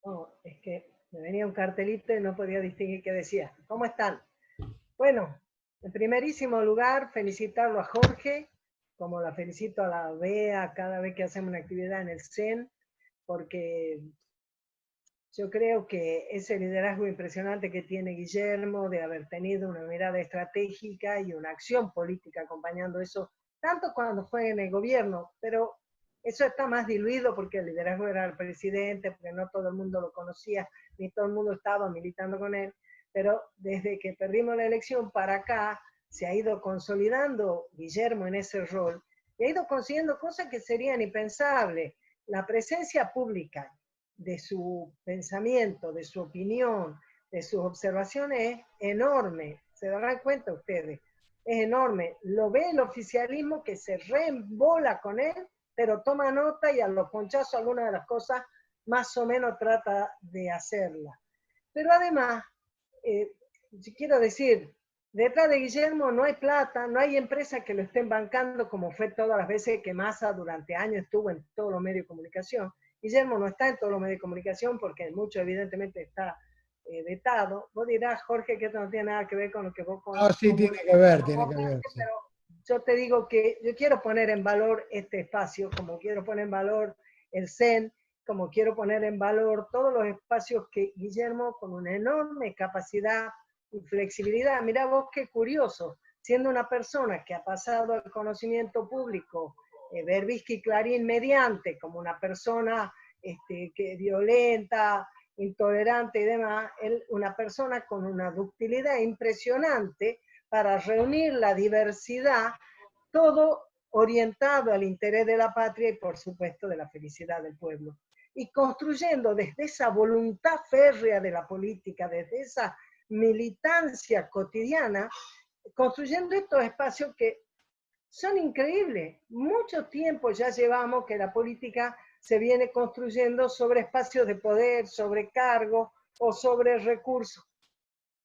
No, es que me venía un cartelito y no podía distinguir qué decía. ¿Cómo están? Bueno, en primerísimo lugar, felicitarlo a Jorge, como la felicito a la BEA cada vez que hacemos una actividad en el CEN, porque yo creo que ese liderazgo impresionante que tiene Guillermo de haber tenido una mirada estratégica y una acción política acompañando eso, tanto cuando fue en el gobierno, pero eso está más diluido porque el liderazgo era el presidente, porque no todo el mundo lo conocía, ni todo el mundo estaba militando con él, pero desde que perdimos la elección para acá, se ha ido consolidando Guillermo en ese rol y ha ido consiguiendo cosas que serían impensables. La presencia pública de su pensamiento, de su opinión, de sus observaciones es enorme. Se darán cuenta ustedes, es enorme. Lo ve el oficialismo que se reembola con él, pero toma nota y a los ponchazos algunas de las cosas más o menos trata de hacerlas. Pero además, quiero decir, detrás de Guillermo no hay plata, no hay empresas que lo estén bancando como fue todas las veces que Massa durante años estuvo en todos los medios de comunicación. Guillermo no está en todos los medios de comunicación porque mucho evidentemente está vetado. Vos dirás, Jorge, que esto no tiene nada que ver con lo que vos No, sí, tiene que ver, sí. pero yo te digo que yo quiero poner en valor este espacio, como quiero poner en valor el CEN, como quiero poner en valor todos los espacios que Guillermo, con una enorme capacidad y flexibilidad, mira vos qué curioso, siendo una persona que ha pasado al conocimiento público, Berbisky Clarín mediante, como una persona que violenta, intolerante y demás, él, una persona con una ductilidad impresionante para reunir la diversidad, todo orientado al interés de la patria y por supuesto de la felicidad del pueblo. Y construyendo desde esa voluntad férrea de la política, desde esa militancia cotidiana, construyendo estos espacios que son increíbles. Mucho tiempo ya llevamos que la política se viene construyendo sobre espacios de poder, sobre cargos o sobre recursos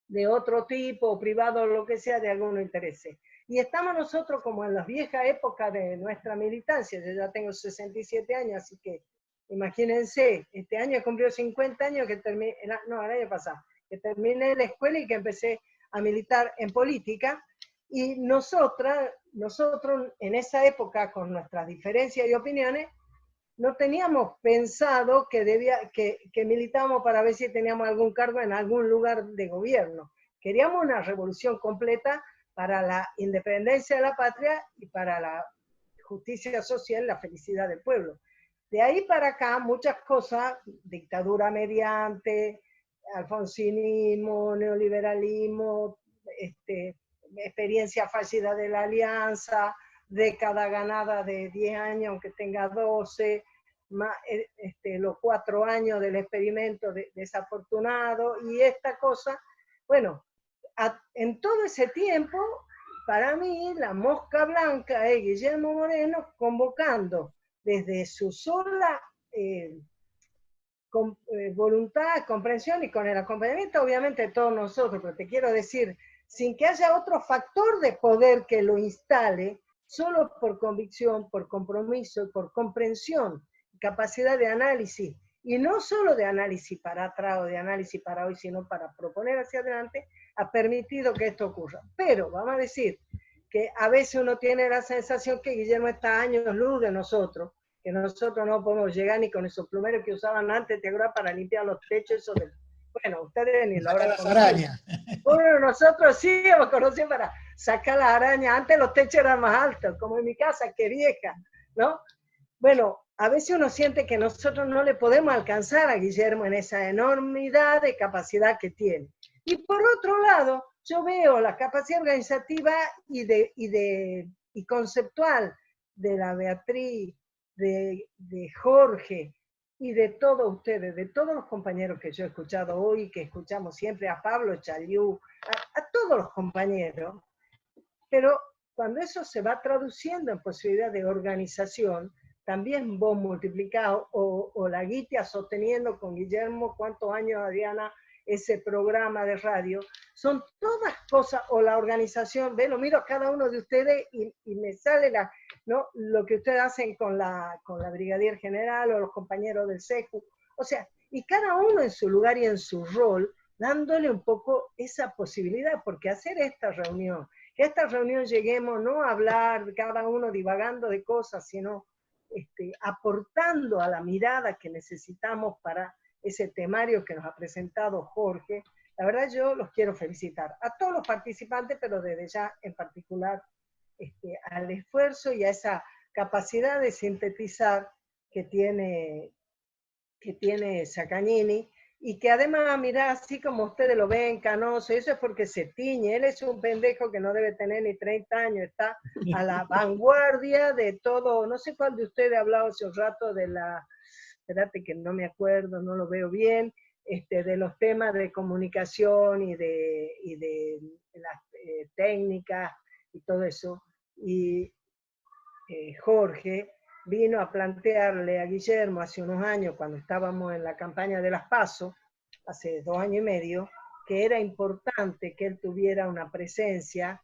de otro tipo, privado o lo que sea, de algún interés. Y estamos nosotros como en las viejas épocas de nuestra militancia. Yo ya tengo 67 años, así que imagínense, este año cumplió 50 años que terminé, no, el año pasado, que terminé la escuela y que empecé a militar en política. Y nosotros en esa época, con nuestras diferencias y opiniones, no teníamos pensado que militábamos para ver si teníamos algún cargo en algún lugar de gobierno. Queríamos una revolución completa para la independencia de la patria y para la justicia social, la felicidad del pueblo. De ahí para acá, muchas cosas, dictadura mediante, alfonsinismo, neoliberalismo, experiencia fallida de la alianza, década ganada de 10 años, aunque tenga 12, más, los 4 años del experimento desafortunado, y esta cosa, bueno, en todo ese tiempo, para mí, la mosca blanca es Guillermo Moreno convocando desde su sola voluntad, comprensión y con el acompañamiento, obviamente, de todos nosotros, pero te quiero decir, sin que haya otro factor de poder que lo instale, solo por convicción, por compromiso, por comprensión, capacidad de análisis, y no solo de análisis para atrás o de análisis para hoy, sino para proponer hacia adelante, ha permitido que esto ocurra. Pero vamos a decir que a veces uno tiene la sensación que Guillermo está a años luz de nosotros, que nosotros no podemos llegar ni con esos plumeros que usaban antes, ¿te acuerdas? Para limpiar los techos, eso de... Bueno, ustedes ni lo habrán conocido. Bueno, nosotros sí hemos conocido para sacar las arañas. Antes los techos eran más altos, como en mi casa, que vieja, ¿no? Bueno, a veces uno siente que nosotros no le podemos alcanzar a Guillermo en esa enormidad de capacidad que tiene. Y por otro lado, yo veo la capacidad organizativa y conceptual de la Beatriz, de Jorge y de todos ustedes, de todos los compañeros que yo he escuchado hoy, que escuchamos siempre, a Pablo Chaliú, a todos los compañeros, pero cuando eso se va traduciendo en posibilidad de organización, también vos multiplicado, o la Guitia sosteniendo con Guillermo cuántos años, Adriana, ese programa de radio, son todas cosas, o la organización, ve, lo miro a cada uno de ustedes y me sale ¿no? Lo que ustedes hacen con la Brigadier General o los compañeros del SECU, o sea, y cada uno en su lugar y en su rol, dándole un poco esa posibilidad, porque hacer que esta reunión lleguemos no a hablar, cada uno divagando de cosas, sino aportando a la mirada que necesitamos para ese temario que nos ha presentado Jorge. La verdad yo los quiero felicitar a todos los participantes, pero desde ya en particular al esfuerzo y a esa capacidad de sintetizar que tiene Saccagnini, y que además, mirá, así como ustedes lo ven, canoso, eso es porque se tiñe, él es un pendejo que no debe tener ni 30 años, está a la vanguardia de todo, no sé cuál de ustedes ha hablado hace un rato de la, espérate que no me acuerdo, no lo veo bien, de los temas de comunicación y de las técnicas y todo eso, y Jorge vino a plantearle a Guillermo hace unos años, cuando estábamos en la campaña de las PASO, hace 2 años y medio, que era importante que él tuviera una presencia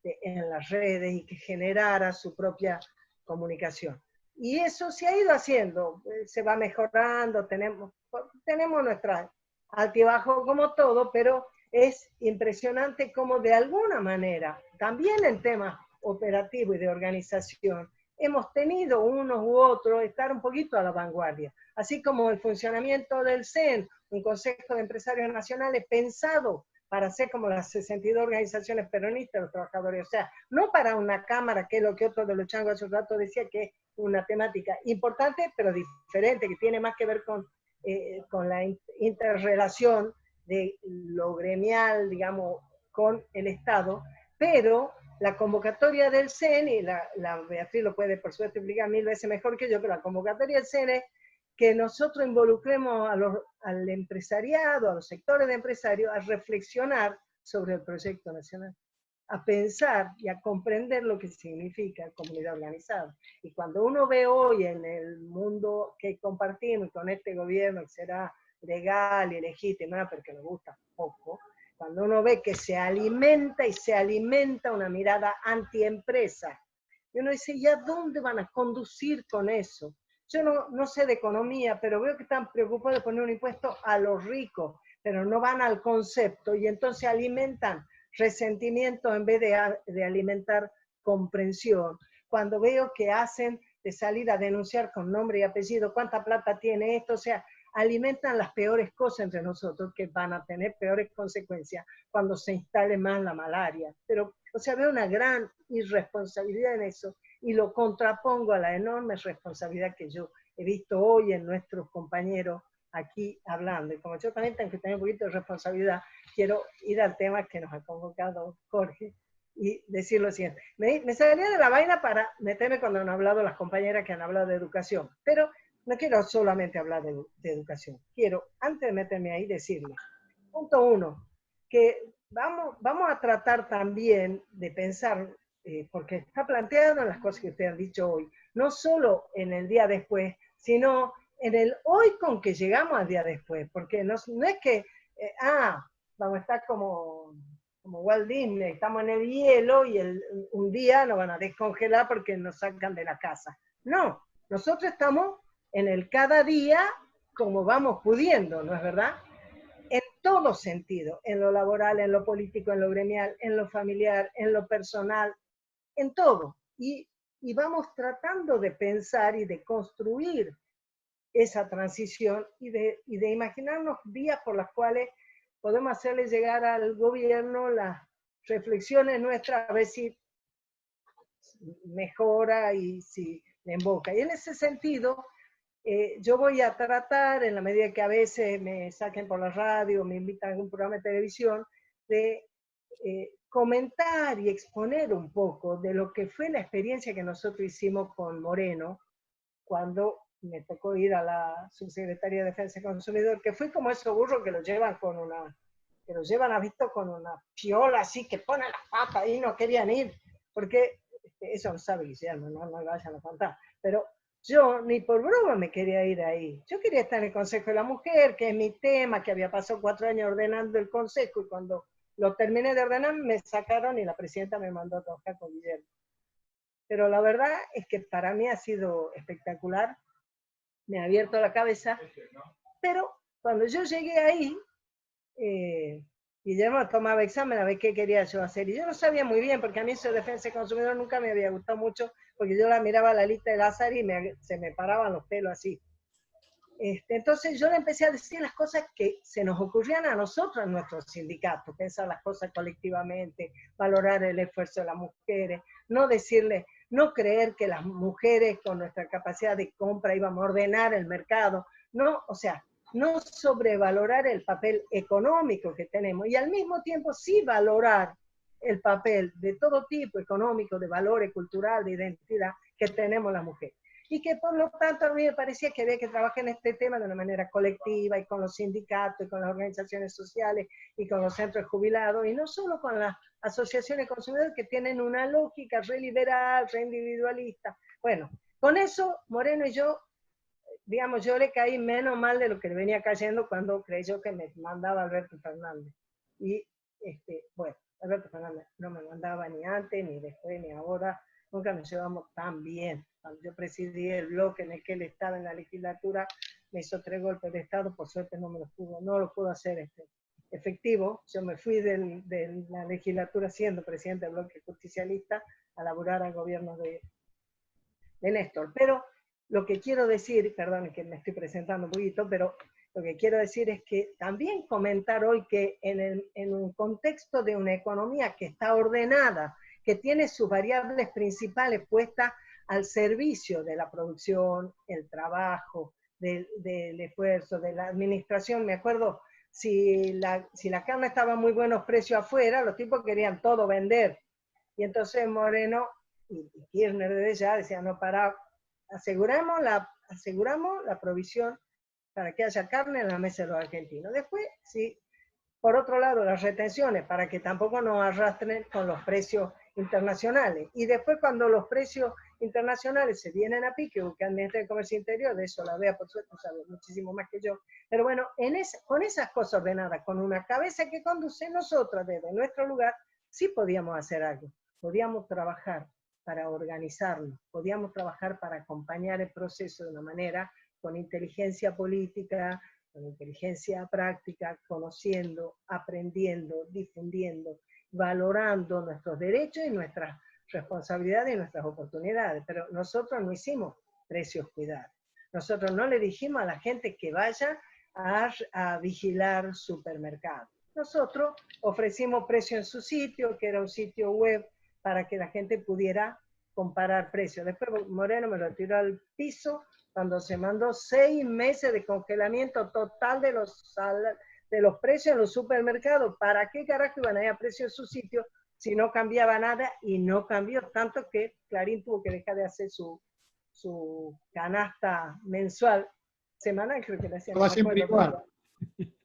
en las redes y que generara su propia comunicación. Y eso se ha ido haciendo, se va mejorando, tenemos nuestra altibajo como todo, pero es impresionante cómo de alguna manera, también en temas operativos y de organización, hemos tenido unos u otros estar un poquito a la vanguardia, así como el funcionamiento del CEN, un Consejo de Empresarios Nacionales pensado para ser como las 62 organizaciones peronistas de los trabajadores, o sea, no para una cámara, que es lo que otro de los changos hace un rato decía, que es una temática importante, pero diferente, que tiene más que ver con la interrelación de lo gremial, digamos, con el Estado, pero la convocatoria del CEN, y la Beatriz lo puede por suerte explicar 1000 veces mejor que yo, pero la convocatoria del CEN es que nosotros involucremos al empresariado, a los sectores de empresarios, a reflexionar sobre el proyecto nacional, a pensar y a comprender lo que significa comunidad organizada. Y cuando uno ve hoy en el mundo que compartimos con este gobierno, que será legal y legítimo, porque nos gusta poco, cuando uno ve que se alimenta y se alimenta una mirada antiempresa, y uno dice, ¿ya dónde van a conducir con eso? Yo no sé de economía, pero veo que están preocupados de poner un impuesto a los ricos, pero no van al concepto y entonces alimentan resentimiento en vez de alimentar comprensión. Cuando veo que hacen de salir a denunciar con nombre y apellido cuánta plata tiene esto, o sea, alimentan las peores cosas entre nosotros, que van a tener peores consecuencias cuando se instale más la malaria. Pero, o sea, veo una gran irresponsabilidad en eso y lo contrapongo a la enorme responsabilidad que yo he visto hoy en nuestros compañeros aquí hablando. Y como yo también tengo que tener un poquito de responsabilidad, quiero ir al tema que nos ha convocado Jorge y decir lo siguiente. Me salía de la vaina para meterme cuando han hablado las compañeras que han hablado de educación, pero no quiero solamente hablar de educación. Quiero, antes de meterme ahí, decirle, punto 1, que vamos a tratar también de pensar, porque está planteado en las cosas que usted han dicho hoy, no solo en el día después, sino en el hoy con que llegamos al día después, porque no es que, vamos a estar como Walt Disney, estamos en el hielo y un día nos van a descongelar porque nos sacan de la casa. No, nosotros estamos en el cada día como vamos pudiendo, ¿no es verdad? En todo sentido, en lo laboral, en lo político, en lo gremial, en lo familiar, en lo personal, en todo. Y vamos tratando de pensar y de construir esa transición y de imaginarnos vías por las cuales podemos hacerle llegar al gobierno las reflexiones nuestras, a ver si mejora y si le emboca. Y en ese sentido, yo voy a tratar, en la medida que a veces me saquen por la radio, me invitan a algún programa de televisión, de comentar y exponer un poco de lo que fue la experiencia que nosotros hicimos con Moreno, cuando me tocó ir a la subsecretaría de Defensa del Consumidor, que fui como esos burros que lo llevan a visto con una piola así, que ponen la pata y no querían ir, porque eso lo sabe Guillermo, no me vayan a contar, pero yo ni por broma me quería ir ahí. Yo quería estar en el Consejo de la Mujer, que es mi tema, que había pasado 4 años ordenando el Consejo, y cuando lo terminé de ordenar me sacaron y la presidenta me mandó a trabajar con Guillermo. Pero la verdad es que para mí ha sido espectacular, me ha abierto la cabeza, pero cuando yo llegué ahí, Guillermo tomaba examen a ver qué quería yo hacer. Y yo no sabía muy bien, porque a mí eso de defensa del consumidor nunca me había gustado mucho, porque yo la miraba la lista de Lázaro y se me paraban los pelos así. Entonces yo le empecé a decir las cosas que se nos ocurrían a nosotros en nuestro sindicato, pensar las cosas colectivamente, valorar el esfuerzo de las mujeres, no decirle, no creer que las mujeres con nuestra capacidad de compra íbamos a ordenar el mercado, no, o sea, no sobrevalorar el papel económico que tenemos y al mismo tiempo sí valorar el papel de todo tipo económico, de valores cultural, de identidad que tenemos las mujeres. Y que por lo tanto a mí me parecía que había que trabajar en este tema de una manera colectiva y con los sindicatos y con las organizaciones sociales y con los centros jubilados y no solo con las asociaciones de consumidores que tienen una lógica re liberal, re individualista. Bueno, con eso Moreno y yo, digamos, yo le caí menos mal de lo que le venía cayendo cuando creyó que me mandaba Alberto Fernández. Y bueno, Alberto Fernández no me mandaba ni antes, ni después, ni ahora, nunca nos llevamos tan bien. Cuando yo presidí el bloque en el que él estaba en la legislatura, me hizo 3 golpes de Estado, por suerte no lo pudo hacer efectivo. Yo me fui de la legislatura siendo presidente del bloque justicialista a laburar al gobierno de Néstor. Pero lo que quiero decir, perdón que me estoy presentando un poquito, pero lo que quiero decir es que también comentar hoy que en un contexto de una economía que está ordenada, que tiene sus variables principales puestas al servicio de la producción, el trabajo, del esfuerzo, de la administración. Me acuerdo, si la carne estaba a muy buenos precios afuera, los tipos querían todo vender. Y entonces Moreno y Kirchner desde ya decían, no, aseguramos la provisión para que haya carne en la mesa de los argentinos. Después, sí, por otro lado, las retenciones, para que tampoco nos arrastren con los precios internacionales. Y después, cuando los precios internacionales se vienen a pique, porque el Ministerio de Comercio Interior, de eso la vea, por suerte, sabe muchísimo más que yo. Pero bueno, con esas cosas ordenadas, con una cabeza que conduce, nosotros desde nuestro lugar, sí podíamos hacer algo. Podíamos trabajar para organizarnos, podíamos trabajar para acompañar el proceso de una manera con inteligencia política, con inteligencia práctica, conociendo, aprendiendo, difundiendo, valorando nuestros derechos y nuestras responsabilidades y nuestras oportunidades. Pero nosotros no hicimos precios cuidados. Nosotros no le dijimos a la gente que vaya a vigilar supermercados. Nosotros ofrecimos precio en su sitio, que era un sitio web para que la gente pudiera comparar precios. Después Moreno me lo tiró al piso cuando se mandó 6 meses de congelamiento total de los precios en los supermercados. ¿Para qué carajo iban a ir a precio en su sitio si no cambiaba nada? Y no cambió tanto que Clarín tuvo que dejar de hacer su canasta mensual, semanal creo que le hacían. Va siempre igual.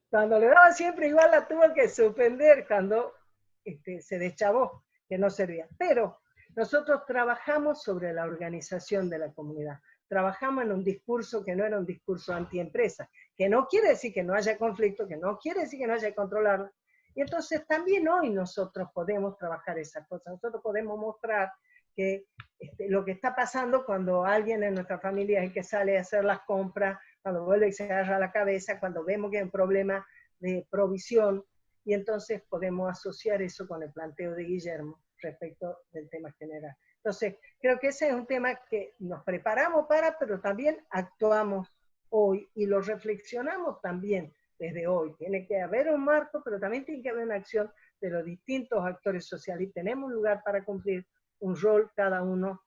Cuando le daba siempre igual la tuvo que suspender cuando se deschavó, que no servía. Pero nosotros trabajamos sobre la organización de la comunidad. Trabajamos en un discurso que no era un discurso antiempresa, que no quiere decir que no haya conflicto, que no quiere decir que no haya que controlarlo. Y entonces también hoy nosotros podemos trabajar esas cosas. Nosotros podemos mostrar que lo que está pasando cuando alguien en nuestra familia es el que sale a hacer las compras, cuando vuelve y se agarra la cabeza, cuando vemos que hay un problema de provisión, y entonces podemos asociar eso con el planteo de Guillermo respecto del tema general. Entonces, creo que ese es un tema que nos preparamos para, pero también actuamos hoy y lo reflexionamos también desde hoy. Tiene que haber un marco, pero también tiene que haber una acción de los distintos actores sociales y tenemos lugar para cumplir un rol cada uno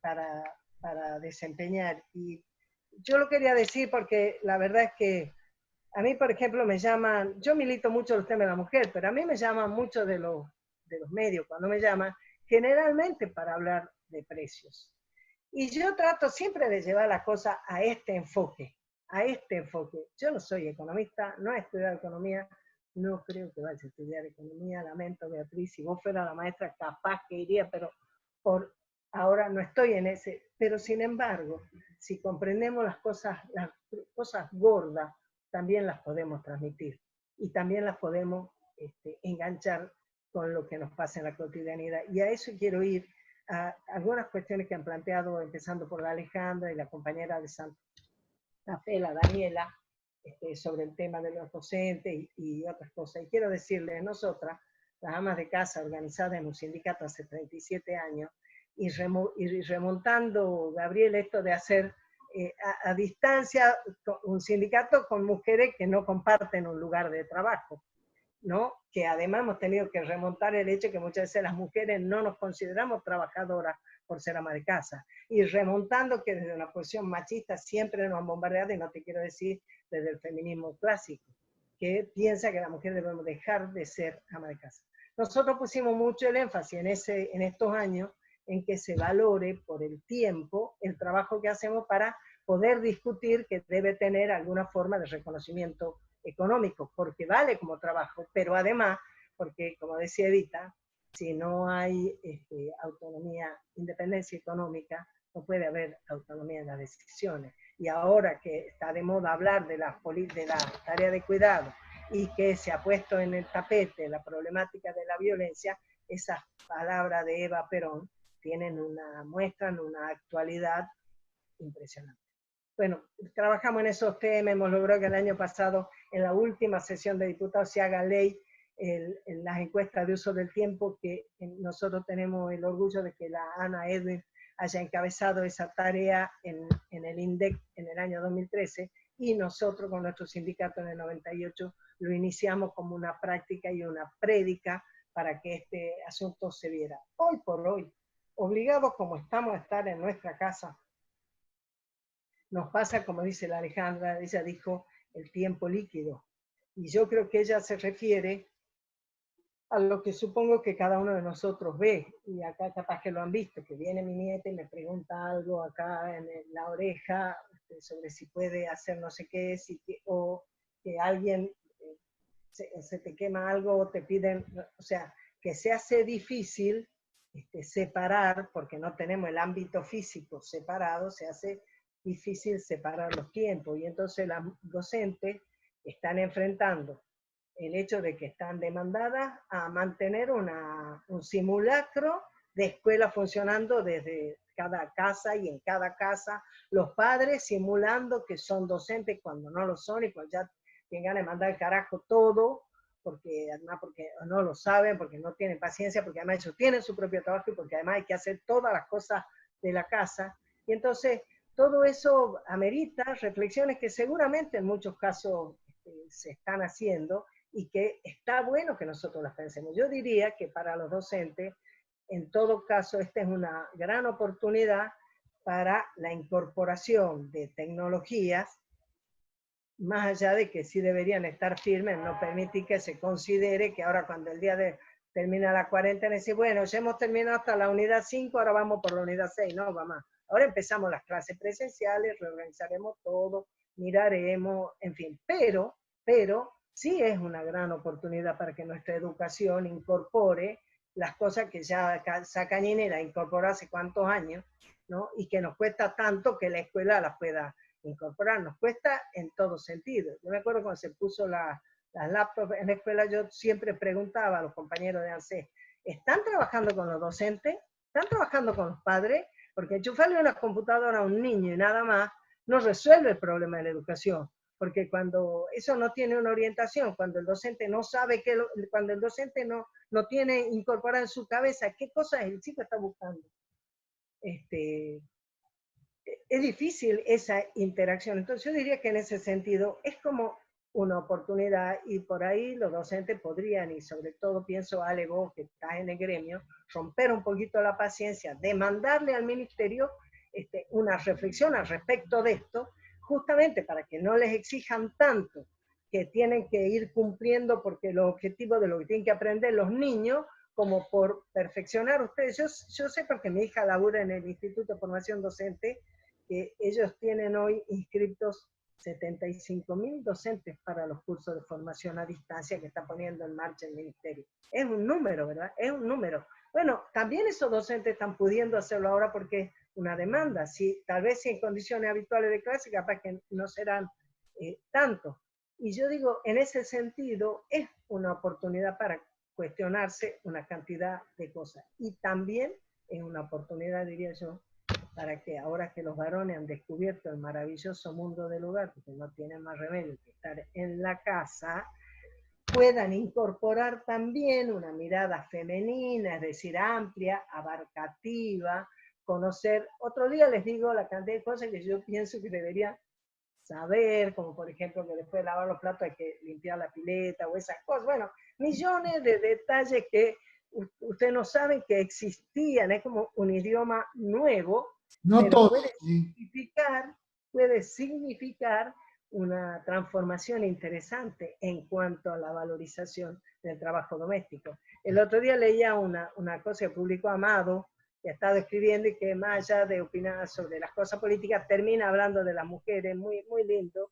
para desempeñar. Y yo lo quería decir porque la verdad es que a mí, por ejemplo, me llaman, yo milito mucho los temas de la mujer, pero a mí me llaman mucho de los medios, cuando me llaman, generalmente para hablar de precios. Y yo trato siempre de llevar la cosa a este enfoque, a este enfoque. Yo no soy economista, no he estudiado economía, no creo que vaya a estudiar economía, lamento, Beatriz, si vos fuera la maestra capaz que iría, pero por ahora no estoy en ese. Pero sin embargo, si comprendemos las cosas gordas, también las podemos transmitir y también las podemos enganchar con lo que nos pasa en la cotidianidad. Y a eso quiero ir, a algunas cuestiones que han planteado, empezando por la Alejandra y la compañera de Santa Fe, la Daniela, sobre el tema de los docentes y otras cosas. Y quiero decirles, nosotras, las amas de casa organizadas en un sindicato hace 37 años, y remontando, Gabriel, esto de hacer a distancia un sindicato con mujeres que no comparten un lugar de trabajo, ¿no? Que además hemos tenido que remontar el hecho que muchas veces las mujeres no nos consideramos trabajadoras por ser ama de casa, y remontando que desde una posición machista siempre nos han bombardeado, y no te quiero decir desde el feminismo clásico, que piensa que la mujer debemos dejar de ser ama de casa. Nosotros pusimos mucho el énfasis en estos años en que se valore por el tiempo el trabajo que hacemos para poder discutir que debe tener alguna forma de reconocimiento económico, porque vale como trabajo, pero además, porque como decía Evita, si no hay autonomía, independencia económica, no puede haber autonomía en las decisiones. Y ahora que está de moda hablar de la tarea de cuidado y que se ha puesto en el tapete la problemática de la violencia, esas palabras de Eva Perón muestran una actualidad impresionante. Bueno, trabajamos en esos temas, hemos logrado que el año pasado, en la última sesión de diputados, se haga ley en las encuestas de uso del tiempo, que nosotros tenemos el orgullo de que la Ana Edwin haya encabezado esa tarea en el INDEC en el año 2013, y nosotros con nuestro sindicato en el 98 lo iniciamos como una práctica y una prédica para que este asunto se viera. Hoy por hoy, obligados como estamos a estar en nuestra casa, nos pasa, como dice la Alejandra, ella dijo, el tiempo líquido. Y yo creo que ella se refiere a lo que supongo que cada uno de nosotros ve, y acá capaz que lo han visto, que viene mi nieta y me pregunta algo acá en la oreja sobre si puede hacer no sé qué, o que alguien se te quema algo o te piden, o sea, que se hace difícil separar, porque no tenemos el ámbito físico separado, se hace difícil separar los tiempos, y entonces las docentes están enfrentando el hecho de que están demandadas a mantener un simulacro de escuela funcionando desde cada casa, y en cada casa los padres simulando que son docentes cuando no lo son, y cuando ya tienen ganas de mandar el carajo todo, porque además porque no lo saben, porque no tienen paciencia, porque además ellos tienen su propio trabajo, y porque además hay que hacer todas las cosas de la casa. Y entonces todo eso amerita reflexiones que seguramente en muchos casos se están haciendo, y que está bueno que nosotros las pensemos. Yo diría que para los docentes, en todo caso, esta es una gran oportunidad para la incorporación de tecnologías, más allá de que sí deberían estar firmes, no permitir que se considere que ahora, cuando el día de termina la cuarentena, dice, bueno, ya hemos terminado hasta la unidad 5, ahora vamos por la unidad 6, no, mamá. Ahora empezamos las clases presenciales, reorganizaremos todo, miraremos, en fin, pero sí es una gran oportunidad para que nuestra educación incorpore las cosas que ya Sacañinera incorporó hace cuántos años, ¿no? Y que nos cuesta tanto que la escuela las pueda incorporar, nos cuesta en todo sentido. Yo me acuerdo cuando se puso las laptops en la escuela, yo siempre preguntaba a los compañeros de ANSES, ¿están trabajando con los docentes? ¿Están trabajando con los padres? Porque enchufarle una computadora a un niño y nada más no resuelve el problema de la educación, porque cuando eso no tiene una orientación, cuando el docente no sabe cuando el docente no tiene incorporado en su cabeza qué cosas el chico está buscando, es difícil esa interacción. Entonces yo diría que en ese sentido es como una oportunidad, y por ahí los docentes podrían, y sobre todo pienso, Ale, vos que estás en el gremio, romper un poquito la paciencia, demandarle al ministerio una reflexión al respecto de esto, justamente para que no les exijan tanto que tienen que ir cumpliendo, porque los objetivos de lo que tienen que aprender los niños, como por perfeccionar ustedes. Yo sé, porque mi hija labura en el Instituto de Formación Docente, que ellos tienen hoy inscritos 75.000 docentes para los cursos de formación a distancia que está poniendo en marcha el ministerio. Es un número, ¿verdad? Es un número. Bueno, también esos docentes están pudiendo hacerlo ahora porque es una demanda. Tal vez si en condiciones habituales de clase, capaz que no serán tanto. Y yo digo, en ese sentido, es una oportunidad para cuestionarse una cantidad de cosas. Y también es una oportunidad, diría yo, para que ahora que los varones han descubierto el maravilloso mundo del hogar, porque no tienen más remedio que estar en la casa, puedan incorporar también una mirada femenina, es decir, amplia, abarcativa, conocer. Otro día les digo la cantidad de cosas que yo pienso que deberían saber, como por ejemplo que después de lavar los platos hay que limpiar la pileta o esas cosas. Bueno, millones de detalles que usted no sabe que existían, es como un idioma nuevo, No pero todos, sí. puede significar una transformación interesante en cuanto a la valorización del trabajo doméstico. El otro día leía una cosa que publicó Amado, que ha estado escribiendo y que más allá de opinar sobre las cosas políticas, termina hablando de las mujeres, muy, muy lindo,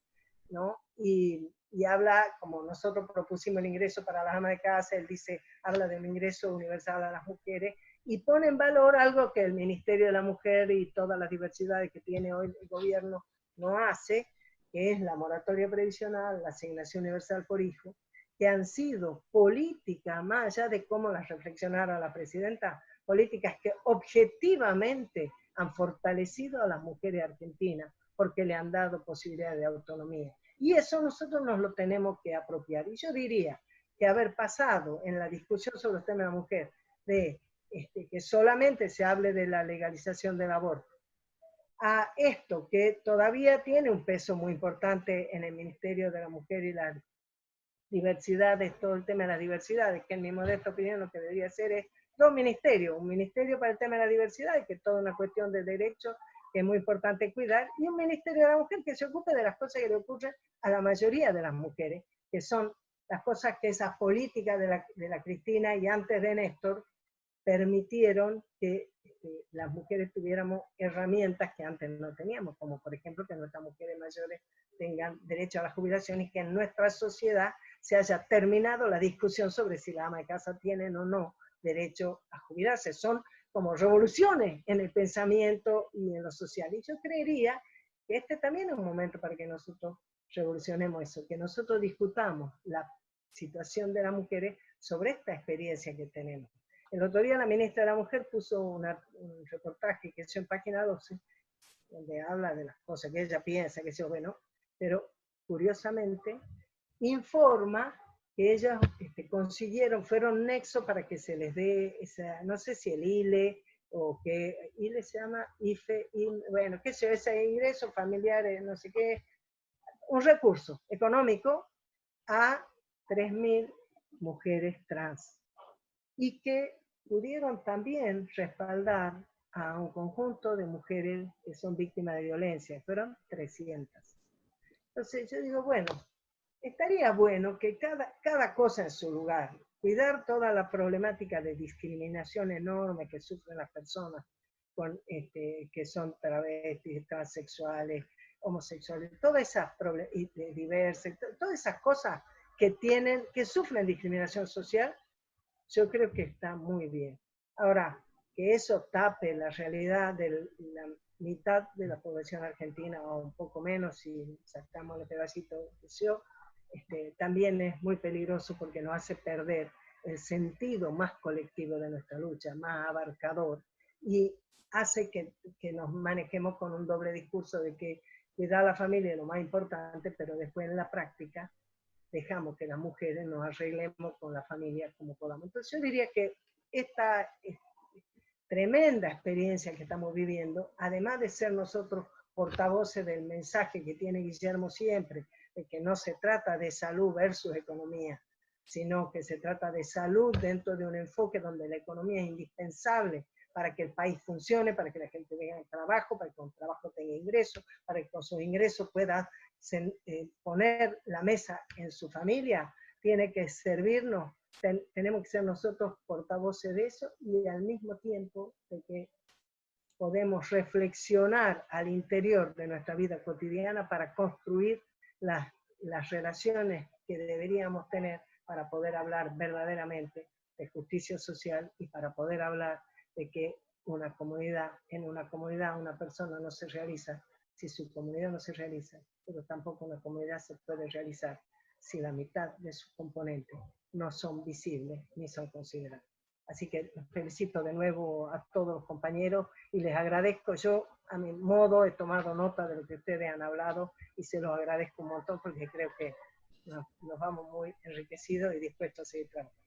¿no? Y habla, como nosotros propusimos el ingreso para las amas de casa, él dice, habla de un ingreso universal a las mujeres, y pone en valor algo que el Ministerio de la Mujer y todas las diversidades que tiene hoy el gobierno no hace, que es la moratoria previsional, la asignación universal por hijo, que han sido políticas, más allá de cómo las reflexionara la presidenta, políticas que objetivamente han fortalecido a las mujeres argentinas porque le han dado posibilidad de autonomía. Y eso nosotros nos lo tenemos que apropiar. Y yo diría que haber pasado en la discusión sobre el tema de la mujer, de que solamente se hable de la legalización del aborto, a esto que todavía tiene un peso muy importante en el Ministerio de la Mujer y las diversidades, todo el tema de las diversidades, que en mi modesta opinión lo que debería ser es dos ministerios, un ministerio para el tema de la diversidad, que es toda una cuestión de derechos que es muy importante cuidar, y un ministerio de la mujer que se ocupe de las cosas que le ocurren a la mayoría de las mujeres, que son las cosas que esas políticas de la Cristina y antes de Néstor permitieron que las mujeres tuviéramos herramientas que antes no teníamos, como por ejemplo que nuestras mujeres mayores tengan derecho a la jubilación y que en nuestra sociedad se haya terminado la discusión sobre si las amas de casa tienen o no derecho a jubilarse. Son como revoluciones en el pensamiento y en lo social. Y yo creería que este también es un momento para que nosotros revolucionemos eso, que nosotros discutamos la situación de las mujeres sobre esta experiencia que tenemos. El otro día la ministra de la Mujer puso un reportaje que hizo en Página 12, donde habla de las cosas que ella piensa, que sea bueno, pero curiosamente informa que ellas consiguieron, fueron nexo para que se les dé esa, no sé si el ILE, o que ILE se llama IFE, bueno, qué sé yo, ese ingreso familiar, no sé qué, un recurso económico a 3.000 mujeres trans. Y que pudieron también respaldar a un conjunto de mujeres que son víctimas de violencia, fueron 300. Entonces yo digo, bueno, estaría bueno que cada cosa en su lugar, cuidar toda la problemática de discriminación enorme que sufren las personas con, que son travestis, transexuales, homosexuales, todas esas diversas, todas esas cosas que sufren discriminación social, yo creo que está muy bien. Ahora, que eso tape la realidad de la mitad de la población argentina, o un poco menos si sacamos el pedacito de yo, también es muy peligroso porque nos hace perder el sentido más colectivo de nuestra lucha, más abarcador, y hace que nos manejemos con un doble discurso de que cuidar a la familia es lo más importante, pero después en la práctica dejamos que las mujeres nos arreglemos con la familia como podamos. Entonces yo diría que esta tremenda experiencia que estamos viviendo, además de ser nosotros portavoces del mensaje que tiene Guillermo siempre, de que no se trata de salud versus economía, sino que se trata de salud dentro de un enfoque donde la economía es indispensable para que el país funcione, para que la gente tenga trabajo, para que con trabajo tenga ingresos, para que con sus ingresos pueda poner la mesa en su familia, tiene que servirnos, tenemos que ser nosotros portavoces de eso, y al mismo tiempo de que podemos reflexionar al interior de nuestra vida cotidiana para construir las relaciones que deberíamos tener para poder hablar verdaderamente de justicia social y para poder hablar de que en una comunidad una persona no se realiza si su comunidad no se realiza, pero tampoco una comunidad se puede realizar si la mitad de sus componentes no son visibles ni son considerados. Así que los felicito de nuevo a todos los compañeros y les agradezco. Yo a mi modo he tomado nota de lo que ustedes han hablado y se los agradezco un montón porque creo que nos vamos muy enriquecidos y dispuestos a seguir trabajando.